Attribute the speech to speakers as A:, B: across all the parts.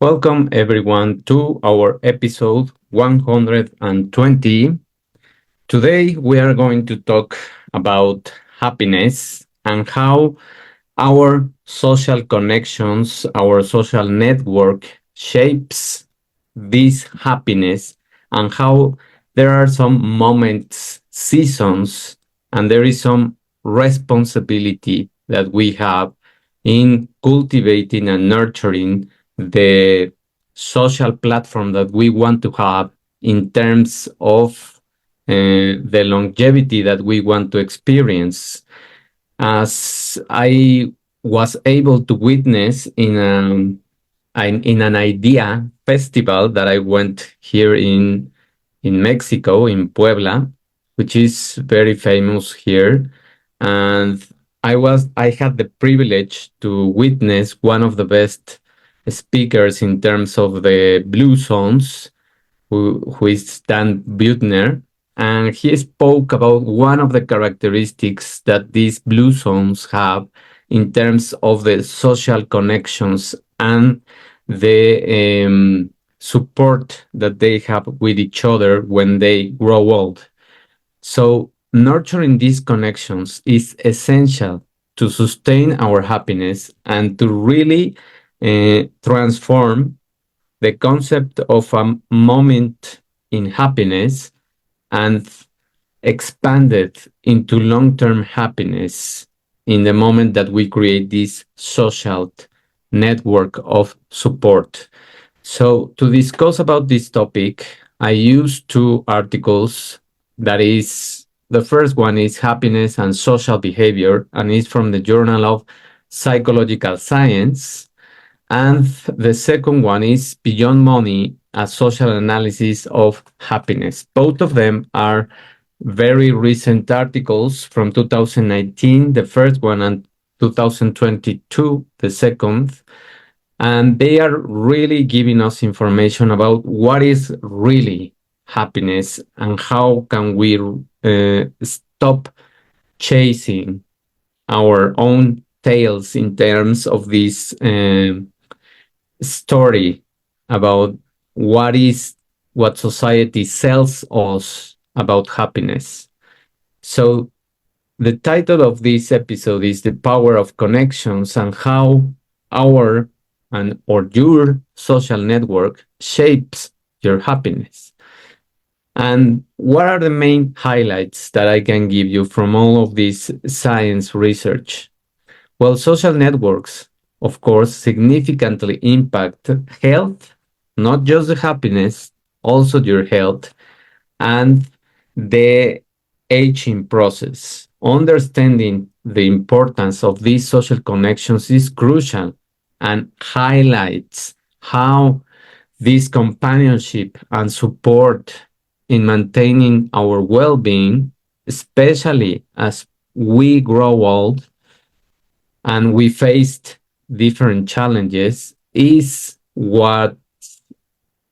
A: Welcome everyone to our episode 120. Today we are going to talk about happiness and how our social connections, our social network shapes this happiness and how there are some moments, seasons, and there is some responsibility that we have in cultivating and nurturing the social platform that we want to have in terms of the longevity that we want to experience. As I was able to witness in an idea festival that I went here in Mexico, in Puebla, which is very famous here. And I had the privilege to witness one of the best speakers in terms of the blue zones, who is Dan Buettner, and he spoke about one of the characteristics that these blue zones have in terms of the social connections and the support that they have with each other when they grow old. So, nurturing these connections is essential to sustain our happiness and to really transform the concept of a moment in happiness and expand it into long term happiness in the moment that we create this social network of support. So, to discuss about this topic, I used two articles. That is, the first one is Happiness and Social Behavior, and it's from the Journal of Psychological Science. And the second one is Beyond Money, a social analysis of happiness. Both of them are very recent articles from 2019, the first one, and 2022, the second. And they are really giving us information about what is really happiness and how can we stop chasing our own tails in terms of this story about what society sells us about happiness. So the title of this episode is The Power of Connections and how our and or your social network shapes your happiness. And what are the main highlights that I can give you from all of this science research? Well, social networks, of course, significantly impact health, not just the happiness, also your health and the aging process. Understanding the importance of these social connections is crucial and highlights how this companionship and support in maintaining our well being, especially as we grow old and we faced different challenges, is what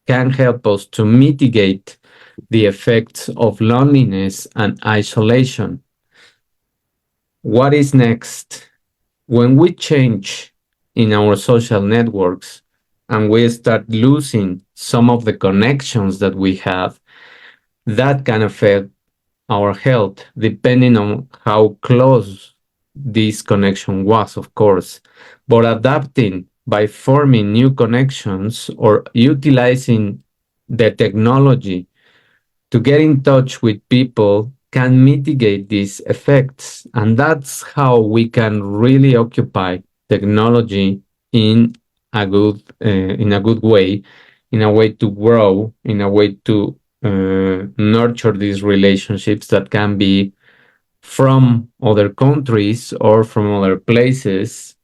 A: can help us to mitigate the effects of loneliness and isolation. What is next? When we change in our social networks and we start losing some of the connections that we have, that can affect our health depending on how close this connection was, of course. But adapting by forming new connections or utilizing the technology to get in touch with people can mitigate these effects. And that's how we can really occupy technology in a good way, in a way to grow, in a way to nurture these relationships that can be from other countries or from other places,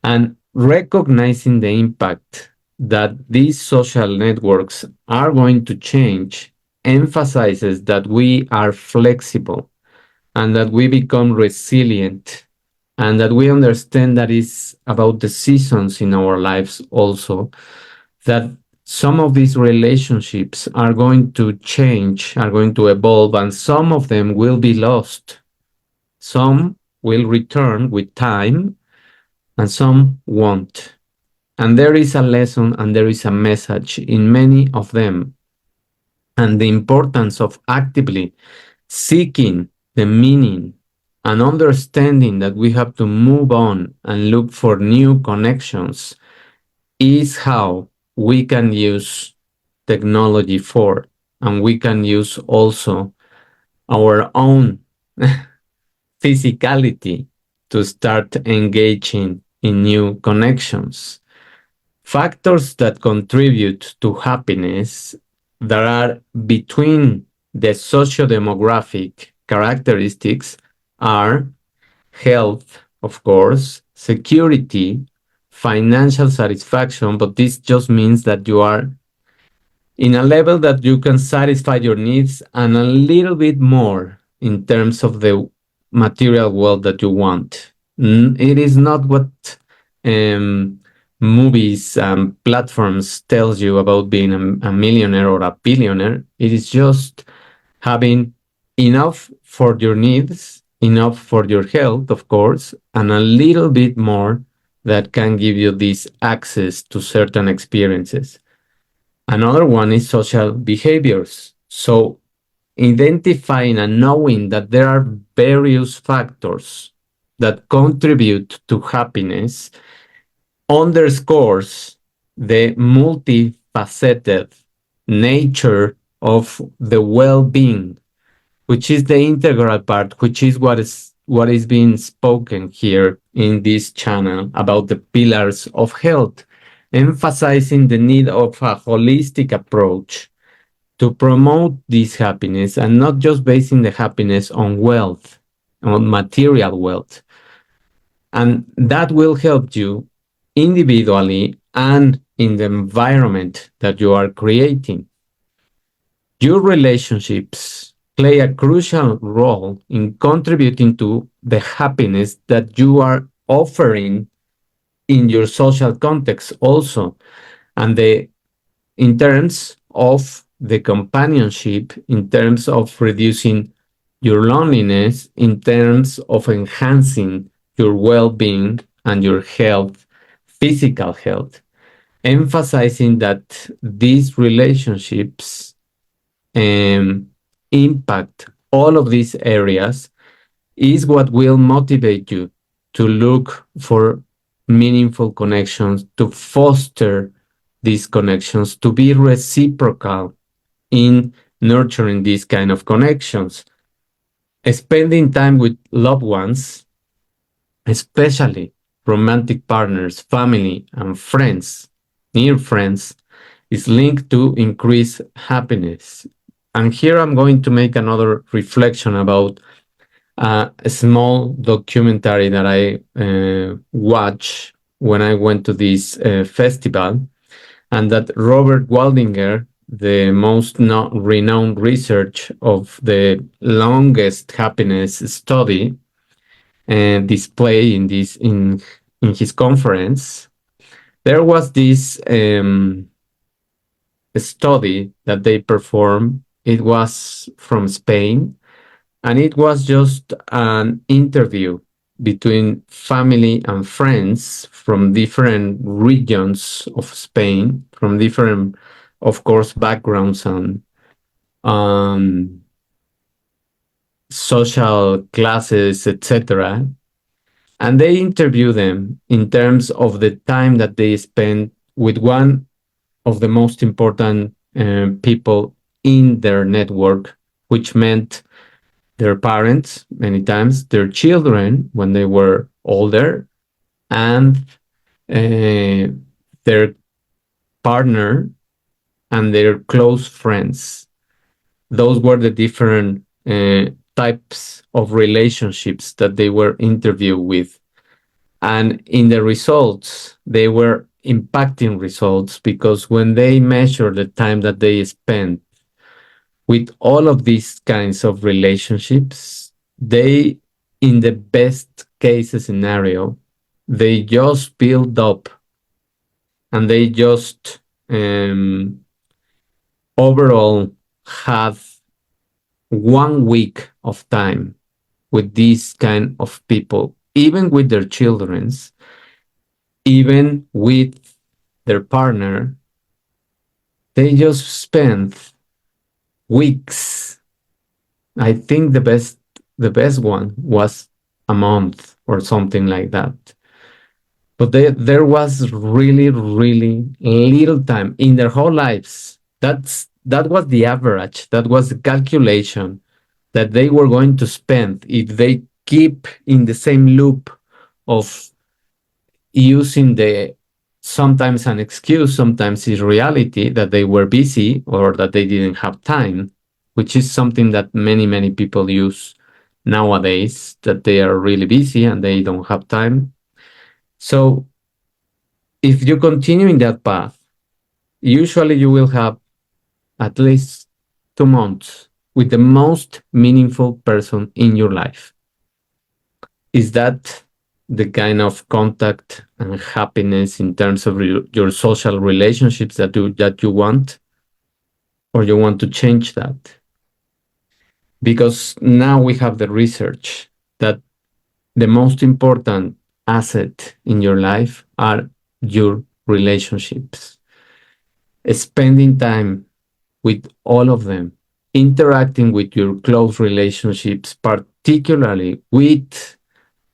A: and recognizing the impact that these social networks are going to change emphasizes that we are flexible and that we become resilient and that we understand that it's about the seasons in our lives also, that some of these relationships are going to change, are going to evolve, and some of them will be lost. Some will return with time, and some won't. And there is a lesson and there is a message in many of them, and the importance of actively seeking the meaning and understanding that we have to move on and look for new connections is how we can use technology for, and we can use also our own physicality to start engaging in new connections. Factors that contribute to happiness that are between the socio-demographic characteristics are health, of course, security, financial satisfaction, but this just means that you are in a level that you can satisfy your needs and a little bit more in terms of the material wealth that you want. It is not what um, movies and platforms tells you about being a millionaire or a billionaire. It is just having enough for your needs, enough for your health, of course, and a little bit more that can give you this access to certain experiences. Another one is social behaviors. So, identifying and knowing that there are various factors that contribute to happiness underscores the multifaceted nature of the well-being, which is the integral part, which is what is being spoken here in this channel about the pillars of health, emphasizing the need of a holistic approach to promote this happiness and not just basing the happiness on wealth, on material wealth. And that will help you individually and in the environment that you are creating. Your relationships play a crucial role in contributing to the happiness that you are offering in your social context also. And in terms of the companionship, in terms of reducing your loneliness, in terms of enhancing your well-being and your health, physical health, emphasizing that these relationships um, impact all of these areas is what will motivate you to look for meaningful connections, to foster these connections, to be reciprocal in nurturing these kind of connections. Spending time with loved ones, especially romantic partners, family, and friends, near friends, is linked to increased happiness. And here I'm going to make another reflection about a small documentary that I watched when I went to this festival, and that Robert Waldinger, the most renowned research of the longest happiness study, display in his conference. There was this study that they performed. It was from Spain, and it was just an interview between family and friends from different regions of Spain, from different, of course, backgrounds and um, social classes, etc. And they interview them in terms of the time that they spend with one of the most important people in their network, which meant their parents, many times, their children when they were older, and uh, their partner and their close friends. Those were the different types of relationships that they were interviewed with. And in the results, they were impacting results because when they measure the time that they spend with all of these kinds of relationships, they, in the best case scenario, they just build up and they just overall have 1 week of time with these kind of people, even with their children's, even with their partner, they just spend weeks. I think the best one was a month or something like that. But there was really, really little time in their whole lives. That was the average. That was the calculation that they were going to spend if they keep in the same loop of using the sometimes an excuse, sometimes is reality that they were busy or that they didn't have time, which is something that many, many people use nowadays, that they are really busy and they don't have time. So if you continue in that path, usually you will have at least 2 months with the most meaningful person in your life. Is that the kind of contact and happiness in terms of your social relationships that you want, or you want to change that? Because now we have the research that the most important asset in your life are your relationships. Spending time with all of them, interacting with your close relationships, particularly with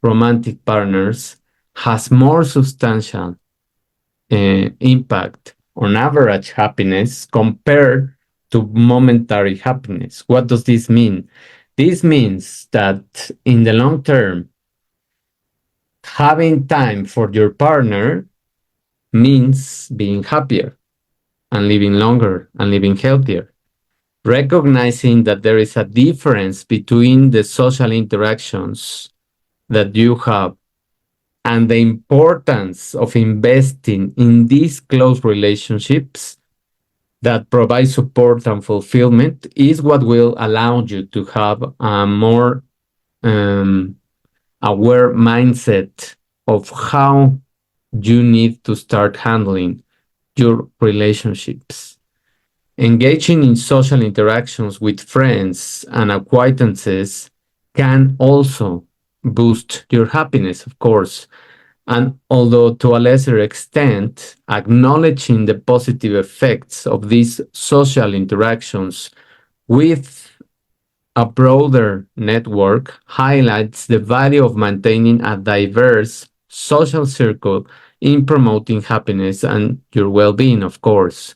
A: romantic partners, has more substantial impact on average happiness compared to momentary happiness. What does this mean? This means that in the long term, having time for your partner means being happier and living longer and living healthier. Recognizing that there is a difference between the social interactions that you have and the importance of investing in these close relationships that provide support and fulfillment is what will allow you to have a more um, aware mindset of how you need to start handling your relationships. Engaging in social interactions with friends and acquaintances can also boost your happiness, of course. And although to a lesser extent, acknowledging the positive effects of these social interactions with a broader network highlights the value of maintaining a diverse social circle in promoting happiness and your well being, of course.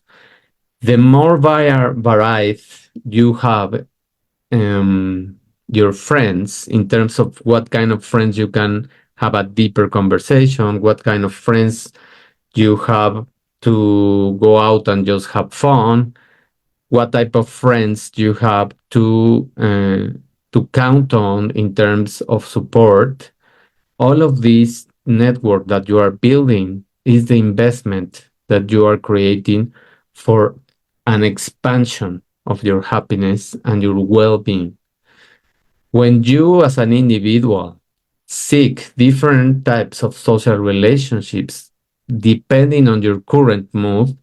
A: The more varied you have your friends in terms of what kind of friends you can have a deeper conversation, what kind of friends you have to go out and just have fun, what type of friends you have to count on in terms of support. All of this network that you are building is the investment that you are creating for an expansion of your happiness and your well-being. When you, as an individual, seek different types of social relationships depending on your current mood,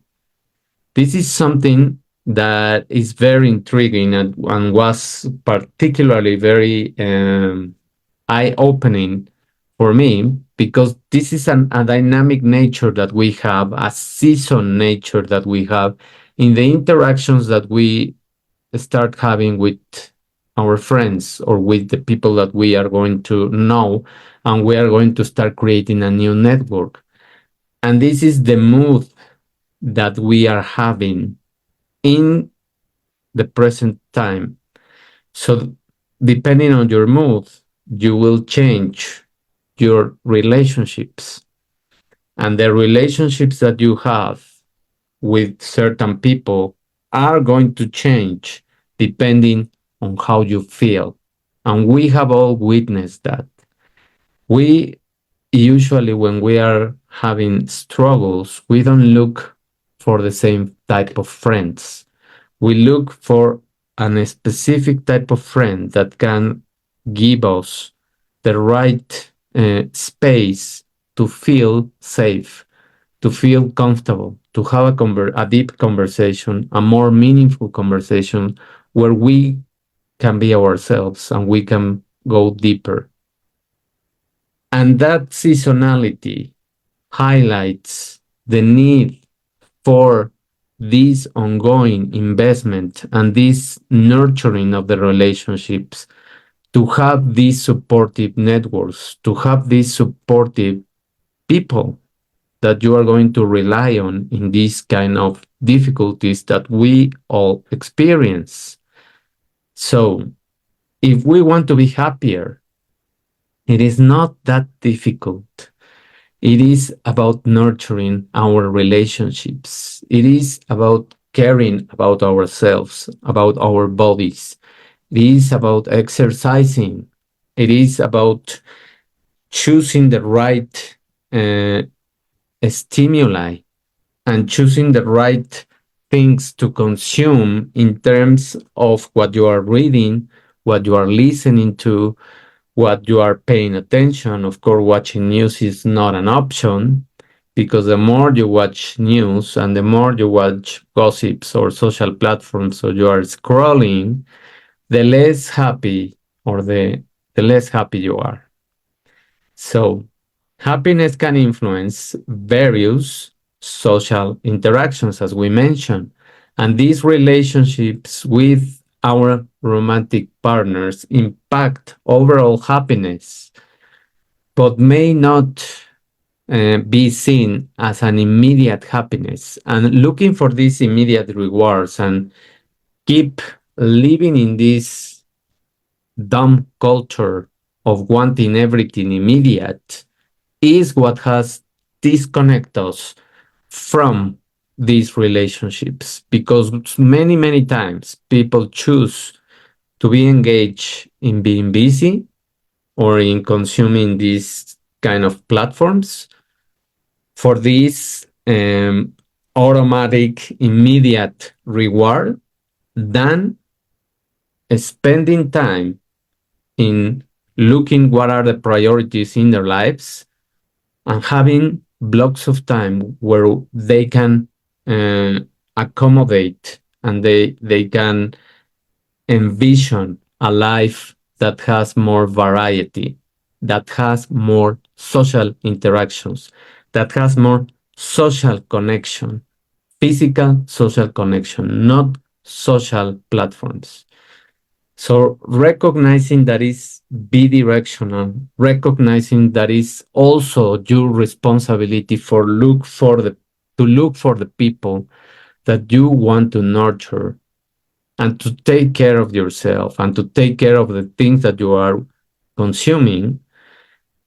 A: this is something that is very intriguing and was particularly very eye-opening for me because this is a dynamic nature that we have, a season nature that we have in the interactions that we start having with our friends or with the people that we are going to know, and we are going to start creating a new network. And this is the mood that we are having in the present time. So, depending on your mood, you will change your relationships. And the relationships that you have with certain people are going to change depending on how you feel. And we have all witnessed that. We usually, when we are having struggles, we don't look for the same type of friends. We look for a specific type of friend that can give us the right space to feel safe, to feel comfortable, to have a deep conversation, a more meaningful conversation where we can be ourselves and we can go deeper. And that seasonality highlights the need for this ongoing investment and this nurturing of the relationships, to have these supportive networks, to have these supportive people that you are going to rely on in these kind of difficulties that we all experience. So, if we want to be happier, it is not that difficult. It is about nurturing our relationships. It is about caring about ourselves, about our bodies. It is about exercising. It is about choosing the right uh, stimuli and choosing the right things to consume in terms of what you are reading, what you are listening to, what you are paying attention. Of course, watching news is not an option because the more you watch news and the more you watch gossips or social platforms, so you are scrolling, the less happy or the less happy you are. So, happiness can influence various social interactions, as we mentioned, and these relationships with our romantic partners impact overall happiness, but may not be seen as an immediate happiness. And looking for these immediate rewards and keep living in this dumb culture of wanting everything immediate is what has disconnected us from these relationships, because many times people choose to be engaged in being busy or in consuming these kind of platforms for this automatic immediate reward than spending time in looking what are the priorities in their lives and having blocks of time where they can uh, accommodate and they can envision a life that has more variety, that has more social interactions, that has more social connection, physical social connection, not social platforms. So recognizing that is bidirectional, recognizing that is also your responsibility for look for the to look for the people that you want to nurture and to take care of yourself and to take care of the things that you are consuming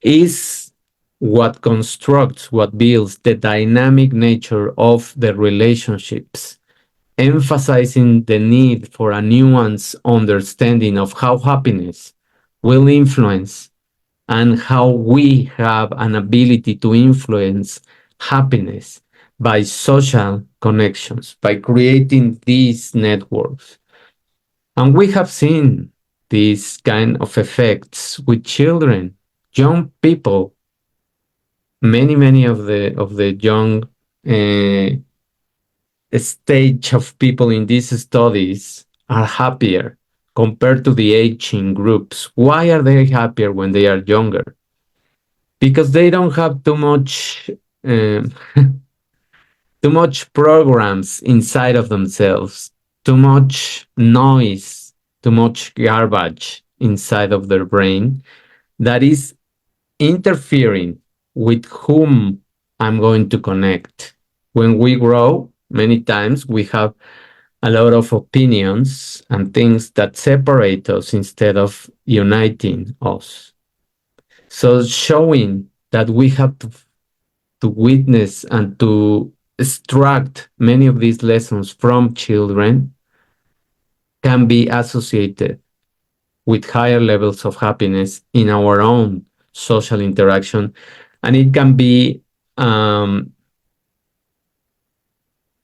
A: is what constructs, what builds the dynamic nature of the relationships, emphasizing the need for a nuanced understanding of how happiness will influence and how we have an ability to influence happiness by social connections, by creating these networks. And we have seen these kind of effects with children, young people. Many of the young uh, stage of people in these studies are happier compared to the aging groups. Why are they happier when they are younger? Because they don't have um, too much programs inside of themselves, too much noise, too much garbage inside of their brain that is interfering with whom I'm going to connect. When we grow, many times we have a lot of opinions and things that separate us instead of uniting us. So showing that we have to witness and to extract many of these lessons from children can be associated with higher levels of happiness in our own social interaction. And it can be um,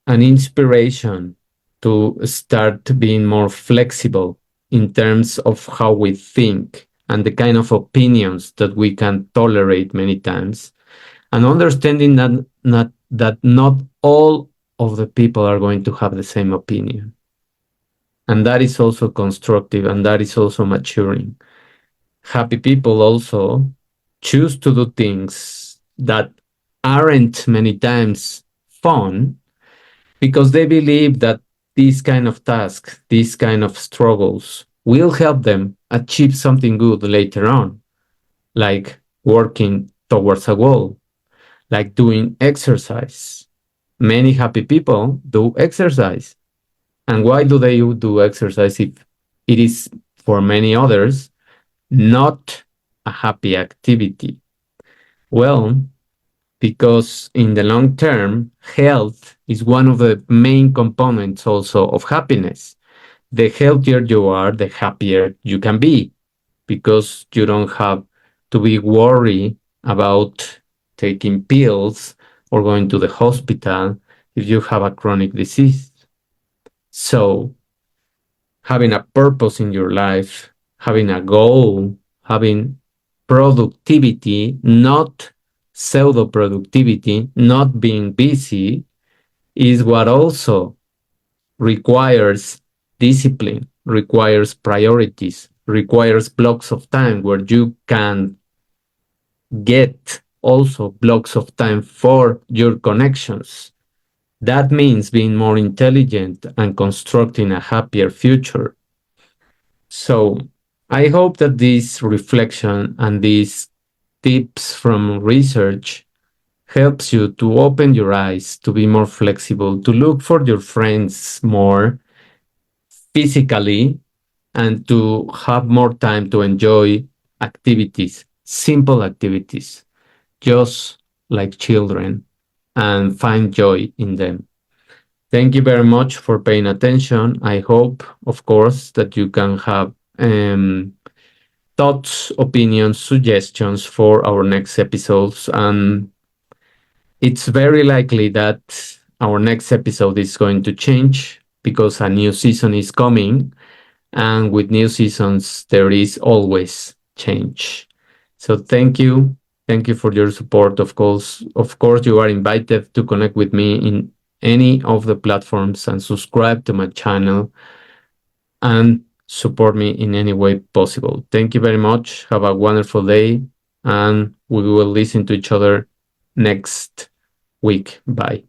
A: an inspiration to start being more flexible in terms of how we think and the kind of opinions that we can tolerate many times, and understanding that not all of the people are going to have the same opinion, and that is also constructive and that is also maturing. Happy people also choose to do things that aren't many times fun, because they believe that these kind of tasks, these kind of struggles will help them achieve something good later on, like working towards a goal, like doing exercise. Many happy people do exercise. And why do they do exercise if it is for many others not a happy activity? Well, because in the long term, health is one of the main components also of happiness. The healthier you are, the happier you can be because you don't have to be worried about taking pills or going to the hospital if you have a chronic disease. So, having a purpose in your life, having a goal, having productivity, not pseudo productivity, not being busy, is what also requires discipline, requires priorities, requires blocks of time where you can get also blocks of time for your connections. That means being more intelligent and constructing a happier future. So I hope that this reflection and these tips from research helps you to open your eyes, to be more flexible, to look for your friends more physically, and to have more time to enjoy activities, simple activities, just like children, and find joy in them. Thank you very much for paying attention. I hope, of course, that you can have thoughts, opinions, suggestions for our next episodes. And it's very likely that our next episode is going to change because a new season is coming. And with new seasons, there is always change. So thank you. Thank you for your support. Of course, you are invited to connect with me in any of the platforms and subscribe to my channel and support me in any way possible. Thank you very much. Have a wonderful day, and we will listen to each other next week. Bye.